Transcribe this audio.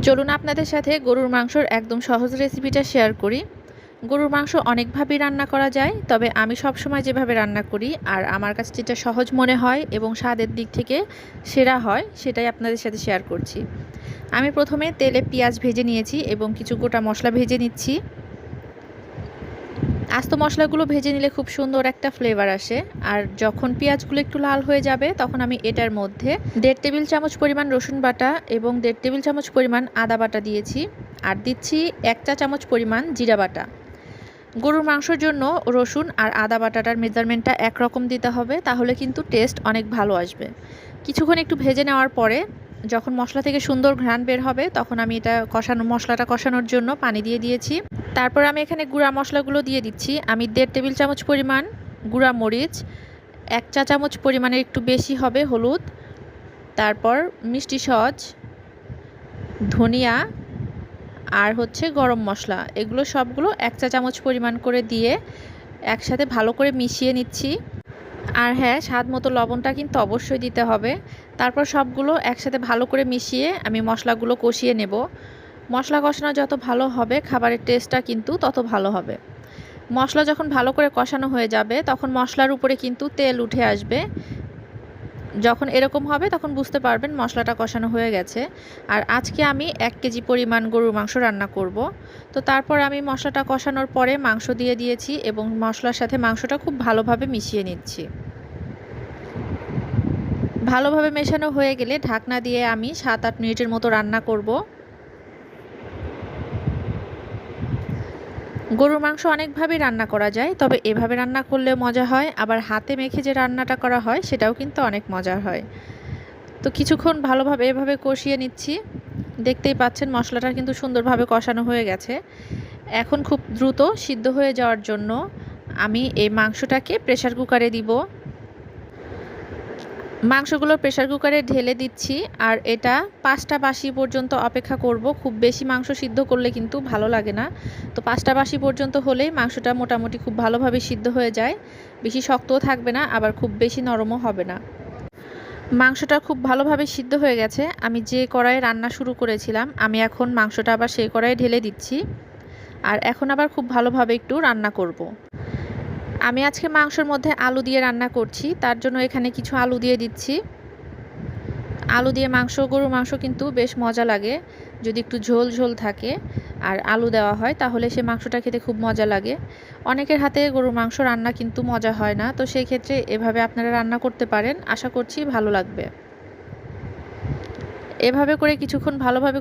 চলুন আপনাদের সাথে গরুর মাংসর একদম সহজ রেসিপিটা শেয়ার করি। গরুর মাংস অনেকভাবেই রান্না করা যায়, তবে আমি সবসময় যেভাবে রান্না করি আর আমার কাছে যেটা সহজ মনে হয় এবং স্বাদের দিক থেকে সেরা হয় সেটাই আপনাদের সাথে শেয়ার করছি। আমি প্রথমে তেলে পেঁয়াজ ভেজে নিয়েছি এবং কিছু গোটা মশলা ভেজে নিচ্ছি। আস্ত মশলাগুলো ভেজে নিলে খুব সুন্দর একটা ফ্লেভার আসে। আর যখন পেঁয়াজগুলো একটু লাল হয়ে যাবে তখন আমি এটার মধ্যে 1.5 টেবিল চামচ পরিমাণ রসুন বাটা এবং 1.5 টেবিল চামচ পরিমাণ আদা বাটা দিয়েছি। আর দিচ্ছি 1 চা চামচ পরিমাণ জিরা বাটা। গরুর মাংসের জন্য রসুন আর আদা বাটাটার মেজারমেন্টটা একরকম দিতে হবে, তাহলে কিন্তু টেস্ট অনেক ভালো আসবে। কিছুক্ষণ একটু ভেজে নেওয়ার পরে যখন মশলা থেকে সুন্দর ঘ্রাণ বের হবে তখন আমি এটা মশলাটা কষানোর জন্য পানি দিয়ে দিয়েছি। তারপর আমি এখানে গুঁড়া মশলাগুলো দিয়ে দিচ্ছি। আমি 1.5 টেবিল চামচ পরিমাণ গুঁড়া মরিচ, 1 চা চামচ পরিমাণের একটু বেশি হবে হলুদ, তারপর মিষ্টি সস, ধনিয়া আর হচ্ছে গরম মশলা, এগুলো সবগুলো 1 চা চামচ পরিমাণ করে দিয়ে একসাথে ভালো করে মিশিয়ে নিচ্ছি। আর হ্যাঁ, স্বাদ মতো লবণটা কিন্তু অবশ্যই দিতে হবে। তারপর সবগুলো একসাথে ভালো করে মিশিয়ে আমি মশলাগুলো কষিয়ে নেব। মশলা কষানো যত ভালো হবে খাবারের টেস্টটা কিন্তু তত ভালো হবে। মশলা যখন ভালো করে কষানো হয়ে যাবে তখন মশলার উপরে কিন্তু তেল উঠে আসবে। যখন এরকম হবে তখন বুঝতে পারবেন মশলাটা কষানো হয়ে গেছে। আর আজকে আমি 1 কেজি পরিমাণ গরুর মাংস রান্না করব। তো তারপর আমি মশলাটা কষানোর পরে মাংস দিয়ে দিয়েছি এবং মশলার সাথে মাংসটা খুব ভালোভাবে মিশিয়ে নিচ্ছি। ভালোভাবে মেশানো হয়ে গেলে ঢাকনা দিয়ে আমি 7-8 মিনিটের মতো রান্না করব। গরুর মাংস অনেকভাবেই রান্না করা যায়, তবে এভাবে রান্না করলেও মজা হয়, আবার হাতে মেখে যে রান্নাটা করা হয় সেটাও কিন্তু অনেক মজার হয়। তো কিছুক্ষণ ভালোভাবে এভাবে কষিয়ে নিচ্ছি। দেখতেই পাচ্ছেন মশলাটা কিন্তু সুন্দরভাবে কষানো হয়ে গেছে। এখন খুব দ্রুত সিদ্ধ হয়ে যাওয়ার জন্য আমি এই মাংসটাকে প্রেসার কুকারে দিব। মাংসগুলো প্রেসার কুকারে ঢেলে দিচ্ছি আর এটা 5টা বাসি পর্যন্ত অপেক্ষা করব। খুব বেশি মাংস সিদ্ধ করলে কিন্তু ভালো লাগে না। তো 5টা বাসি পর্যন্ত হলেই মাংসটা মোটামুটি খুব ভালোভাবে সিদ্ধ হয়ে যায়। বেশি শক্তও থাকবে না, আবার খুব বেশি নরমও হবে না। মাংসটা খুব ভালোভাবে সিদ্ধ হয়ে গেছে। আমি যে কড়াইয়ে রান্না শুরু করেছিলাম আমি এখন মাংসটা আবার সেই কড়াইয়ে ঢেলে দিচ্ছি। আর এখন আবার খুব ভালোভাবে একটু রান্না করব। আমি আজকে মাংসের মধ্যে আলু দিয়ে রান্না করছি, তার জন্য এখানে কিছু আলু দিয়ে দিচ্ছি। আলু দিয়ে গরুর মাংস কিন্তু বেশ মজা লাগে যদি একটু ঝোল ঝোল থাকে আর আলু দেওয়া হয়, তাহলে সে মাংসটা খেতে খুব মজা লাগে। অনেকের হাতে গরুর মাংস রান্না কিন্তু মজা হয় না, তো সেই ক্ষেত্রে এভাবে আপনারা রান্না করতে পারেন, আশা করছি ভালো লাগবে। এভাবে করে কিছুক্ষণ ভালোভাবে